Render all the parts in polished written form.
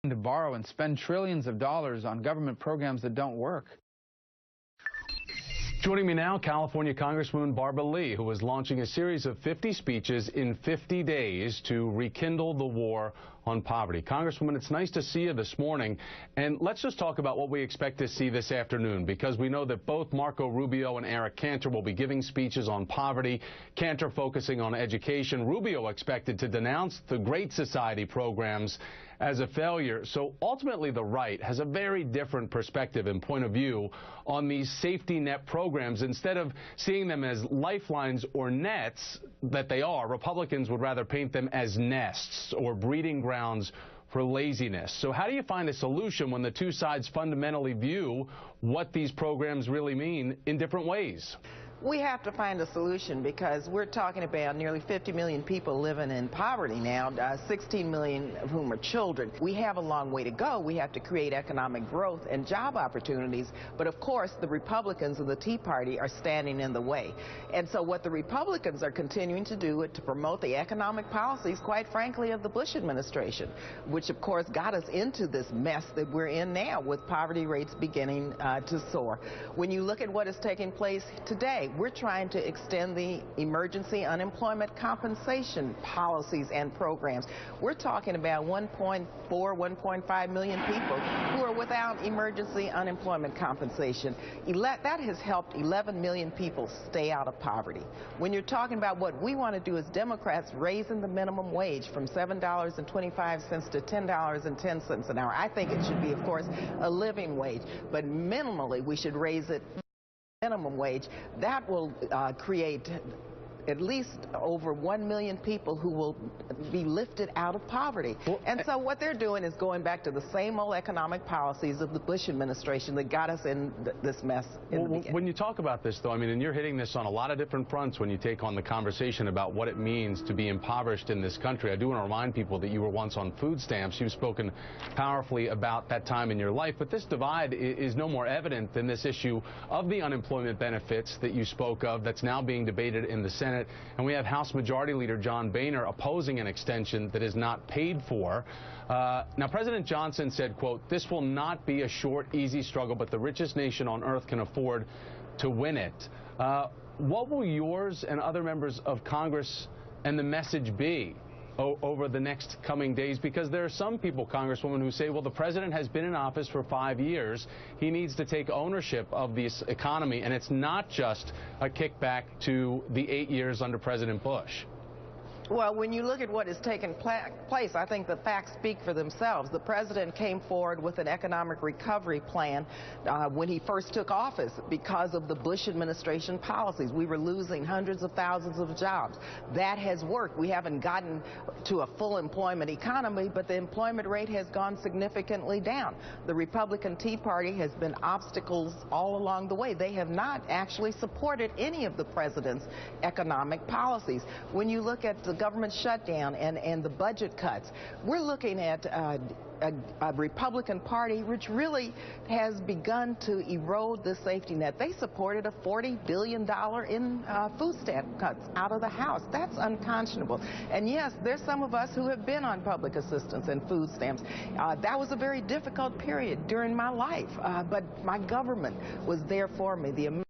to borrow and spend trillions of dollars on government programs that don't work. Joining me now, California Congresswoman Barbara Lee, who is launching a series of 50 speeches in 50 days to rekindle the war on poverty. Congresswoman, it's nice to see you this morning. And let's just talk about what we expect to see this afternoon, because we know that both Marco Rubio and Eric Cantor will be giving speeches on poverty, Cantor focusing on education, Rubio expected to denounce the Great Society programs as a failure. So ultimately, the right has a very different perspective and point of view on these safety net programs. Instead of seeing them as lifelines or nets that they are, Republicans would rather paint them as nests or breeding grounds for laziness. So how do you find a solution when the two sides fundamentally view what these programs really mean in different ways? We have to find a solution, because we're talking about nearly 50 million people living in poverty now, 16 million of whom are children. We have a long way to go. We have to create economic growth and job opportunities. But of course, the Republicans and the Tea Party are standing in the way. And so what the Republicans are continuing to do is to promote the economic policies, quite frankly, of the Bush administration, which of course got us into this mess that we're in now, with poverty rates beginning to soar. When you look at what is taking place today, we're trying to extend the emergency unemployment compensation policies and programs. We're talking about 1.4, 1.5 million people who are without emergency unemployment compensation. That has helped 11 million people stay out of poverty. When you're talking about what we want to do as Democrats, raising the minimum wage from $7.25 to $10.10 an hour, I think it should be, of course, a living wage, but minimally we should raise it minimum wage. That will create at least over 1 million people who will be lifted out of poverty. And so what they're doing is going back to the same old economic policies of the Bush administration that got us in this mess in the beginning. When you talk about this, though, I mean, and you're hitting this on a lot of different fronts when you take on the conversation about what it means to be impoverished in this country. I do want to remind people that you were once on food stamps. You've spoken powerfully about that time in your life, but this divide is no more evident than this issue of the unemployment benefits that you spoke of that's now being debated in the Senate. And we have House Majority Leader John Boehner opposing an extension that is not paid for. Now, President Johnson said, quote, "This will not be a short, easy struggle, but the richest nation on earth can afford to win it." What will yours and other members of Congress and the message be over the next coming days? Because there are some people, Congresswoman, who say, well, the president has been in office for 5 years. He needs to take ownership of this economy, and it's not just a kickback to the 8 years under President Bush. Well, when you look at what has taken place, I think the facts speak for themselves. The president came forward with an economic recovery plan when he first took office because of the Bush administration policies. We were losing hundreds of thousands of jobs. That has worked. We haven't gotten to a full employment economy, but the employment rate has gone significantly down. The Republican Tea Party has been obstacles all along the way. They have not actually supported any of the president's economic policies. When you look at the government shutdown and the budget cuts, we're looking at a Republican Party which really has begun to erode the safety net. They supported a $40 billion in food stamp cuts out of the House. That's unconscionable. And yes, there's some of us who have been on public assistance and food stamps. That was a very difficult period during my life, but my government was there for me. The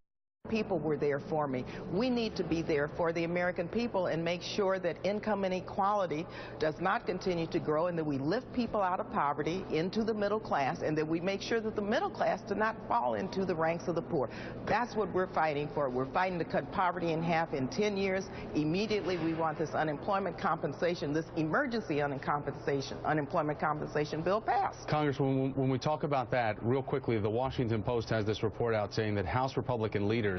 people were there for me. We need to be there for the American people and make sure that income inequality does not continue to grow, and that we lift people out of poverty into the middle class, and that we make sure that the middle class do not fall into the ranks of the poor. That's what we're fighting for. We're fighting to cut poverty in half in 10 years. Immediately, we want this unemployment compensation, this emergency unemployment compensation bill passed. Congresswoman, when we talk about that, real quickly, the Washington Post has this report out saying that House Republican leaders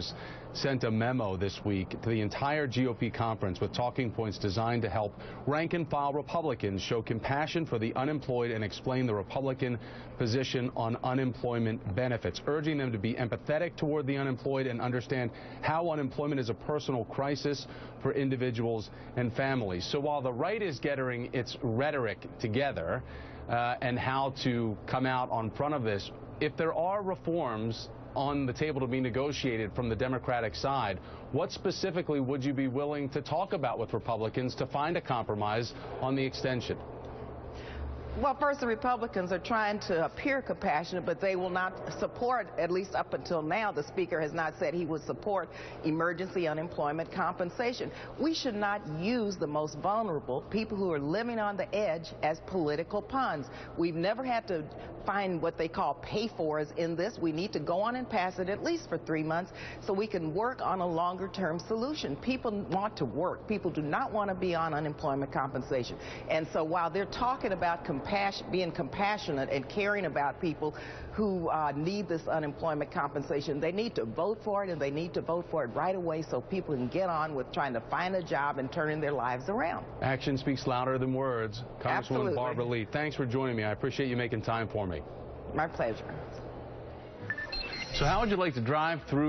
sent a memo this week to the entire GOP conference with talking points designed to help rank-and-file Republicans show compassion for the unemployed and explain the Republican position on unemployment benefits, urging them to be empathetic toward the unemployed and understand how unemployment is a personal crisis for individuals and families. So while the right is getting its rhetoric together and how to come out on front of this, if there are reforms on the table to be negotiated from the Democratic side, what specifically would you be willing to talk about with Republicans to find a compromise on the extension? Well, first, the Republicans are trying to appear compassionate, but they will not support, at least up until now, the Speaker has not said he would support emergency unemployment compensation. We should not use the most vulnerable, people who are living on the edge, as political pawns. We've never had to find what they call pay-fors in this. We need to go on and pass it at least for 3 months so we can work on a longer-term solution. People want to work. People do not want to be on unemployment compensation. And so while they're talking about being compassionate and caring about people who need this unemployment compensation, they need to vote for it, and they need to vote for it right away so people can get on with trying to find a job and turning their lives around. Action speaks louder than words. Congresswoman Absolutely. Barbara Lee, thanks for joining me. I appreciate you making time for me. My pleasure. So how would you like to drive through